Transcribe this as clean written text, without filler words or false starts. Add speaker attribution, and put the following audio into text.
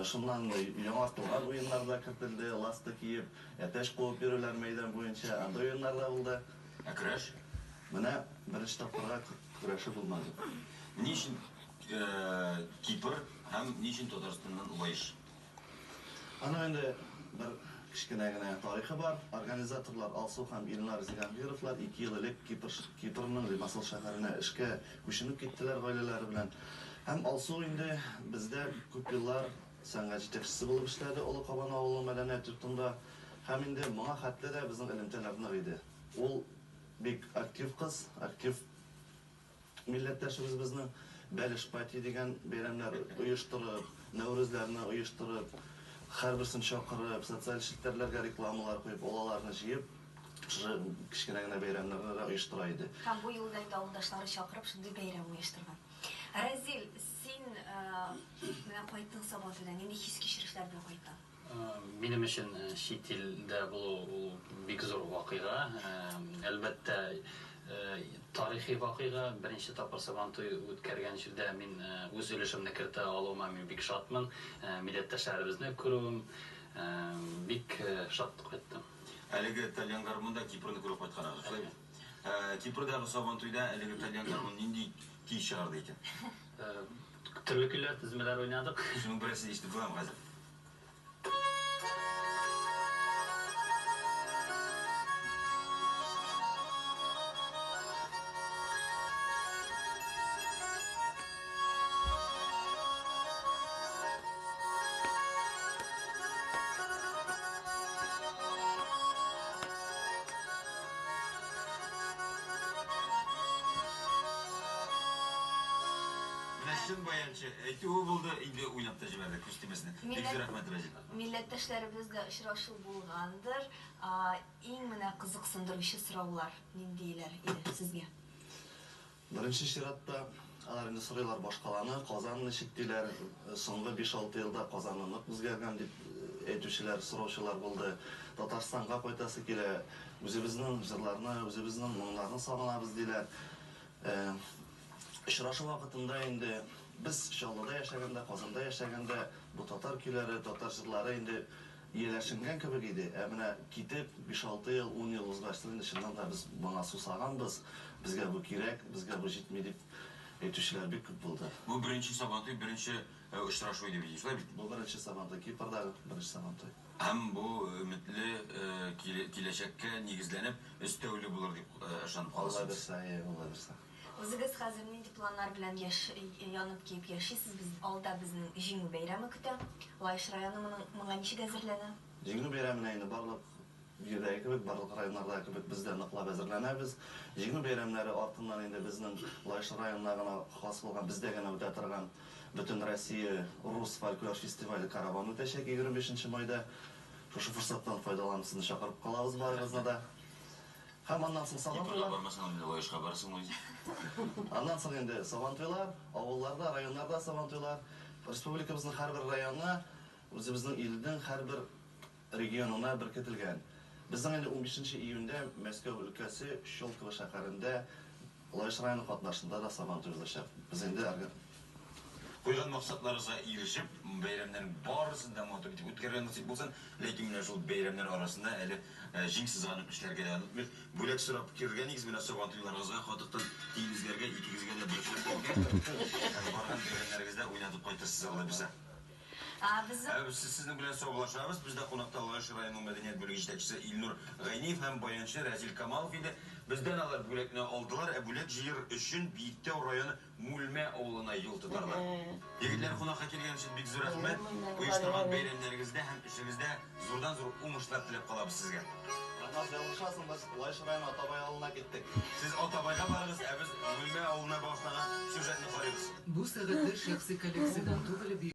Speaker 1: Шуннан яңартылган уеннарда кертелде, ласты киеп, әтәш куып йөрүләр мәйдан буенча, анда уеннар да булды.
Speaker 2: Көрәш?
Speaker 1: Менә беренче тапкырга көрәше булмады.
Speaker 2: Ни өчен Кипр һәм ни өчен Татарстаннан улайыш?
Speaker 1: Аны инде бер кичкенә генә тарихы бар. Организаторлар Алсу һәм Илнар Зиганбировлар 2 ел элек Кипрның Лимассол шәһәренә эшкә күченеп киттеләр гаиләләре белән. Һәм Алсу инде бездә күп еллар сәнгать җитәкчесе булып эшләде Олы Кабан авылы мәдәният йортында. Һәм инде моңа хәтле дә безнең элемтәләр нык иде. Ул бик актив кыз, актив милләттәшебез безнең Бәлеш пати дигән бәйрәмнәр оештырып, Нәүрүзләрне оештырып, һәрберсен чакырып, социаль челтәрләргә рекламалар куеп, алаларны җыеп, кичкенә генә бәйрәмнәрне оештыра иде.
Speaker 3: Һәм бу юлда инде авылдашлары чакырып, шундый бәйрәм оештырган. Разил, син менә кайттың Сабантуйдан, нинди хис-кичерешләр белән кайттың?
Speaker 4: Минем өчен чит илдә булу бик зур вакыйга. Әлбәттә, тарихи вакыйга. Беренче тапкыр Сабантуй үткәргән җирдә мин үз өлешемне кертә алуыма мин бик шатмын. Милләттәшләребезне күрүем бик шат кайттым.
Speaker 2: Әлеге Итальян гармунда Кипрны күреп кайтканагыз, шулаймы? Кипрдагы Сабантуйда әлеге Итальян гармун нинди көй чыгарды икән?
Speaker 4: Төрле көйләр, тизмәләр уйнадык.
Speaker 2: Шуның берсен ишетеп булам хәзер. Шын баянчы, әйтүе булды, инде уйнап та җибәрде күз тимәсенә. Бик рәхмәт, Разил.
Speaker 3: Милләттәшләребездә очрашу булгандыр. Иң менә кызыксындыручы сораулар ниндиләр иде сезгә?
Speaker 1: Беренче чиратта алар инде сорыйлар башкаланы, Казан ничек диләр, соңгы 5-6 елда Казанны нык үзгәргән дип әйтүчеләр, сораучылар булды. Татарстанга кайтасы килә, үзебезнең җырларны, үзебезнең моңнарны сагынабыз диләр. Очрашу вакытында инде без Чаллыда яшәгәндә, Казанда яшәгәндә бу татар көйләре, татар җырлары инде ияләшенгән кебек иде. Менә китеп 5-6 ел, 10 ел узгач инде чыннан да без моңа сусаганбыз. Безгә бу кирәк, безгә бу җитми дип әйтүчеләр бик күп булды.
Speaker 2: Бу беренче Сабантуй, беренче очрашу иде бит, шулай бит?
Speaker 1: Бу беренче Сабантуй, Кипрдагы беренче Сабантуй.
Speaker 2: Һәм бу өметле киләчәккә нигезләнеп өстәүле булыр дип ышанып каласыз.
Speaker 1: Алла берсә.
Speaker 3: Үзегез хәзер нинди планнар белән янып киеп яшисез? Алда безнең җиңү бәйрәме көтә. Лаеш районы моңа ничек әзерләнә?
Speaker 1: Җиңү бәйрәменә инде барлык җирдәге кебек, барлык районнарда кебек без дә ныклап әзерләнәбез. Җиңү бәйрәмнәре артыннан инде безнең Лаеш районына гына хас булган, бездә генә үтә торган Бөтен Россия рус фольклор фестивале Караван үтәчәк 25 майда. Шушы форсаттан файдаланып чакырып калабыз барыгызны да. Һәм аннан соң Сабантуйлар.
Speaker 2: Бармасаң инде Лаешка барасың ул.
Speaker 1: Аннан соң инде Сабантуйлар, авылларда, районнарда Сабантуйлар. Республикабызның һәрбер районы үзебезнең илнең һәрбер регионына беркетелгән. Безнең инде 15 июньдә Мәскәү өлкәсе Щелково шәһәрендә Лаеш районы катнашында да Сабантуй узачак. Без инде
Speaker 2: Куйган максатларыгызга ирешеп, бәйрәмнәрнең барысын да матур итеп үткәргән насыйп булсын, ләкин менә шул бәйрәмнәр арасында әле җиңсез ганып эшләргә дә онытмыйк. Бүләк сорап кергәнегез менә Сабантуйларыгызга хатыктан тиңизләргә, икегезгә дә бүләк барган бәйрәмнәрегездә уйнатып кайтырсыз Алла безгә. Сезнең белән саубуллашабыз. Бездә кунакта Лаеш районының мәдәният бүлеге җитәкчесе Илнур Гайниев һәм баянчы Разил Камалов иде. Бездән алар бүлекне алдылар, бүлек җыер өчен Биектау районы Мүлмә авылына юл тотарлар. Егетләр кунакка килгән өчен бик зур рәхмәт. Оештырган бәйрәмнәрегездә һәм эшегездә зурдан-зур уңышлар теләп калабыз сезгә.
Speaker 1: Ялгышасың, без Лаеш районы Атабай авылына киттек.
Speaker 2: Сез Атабайга барыгыз, ә без Мүлмә авылына башлаган сюжетны карыйбыз.
Speaker 5: Бу сәгатьтә шәхси коллекциядән түгел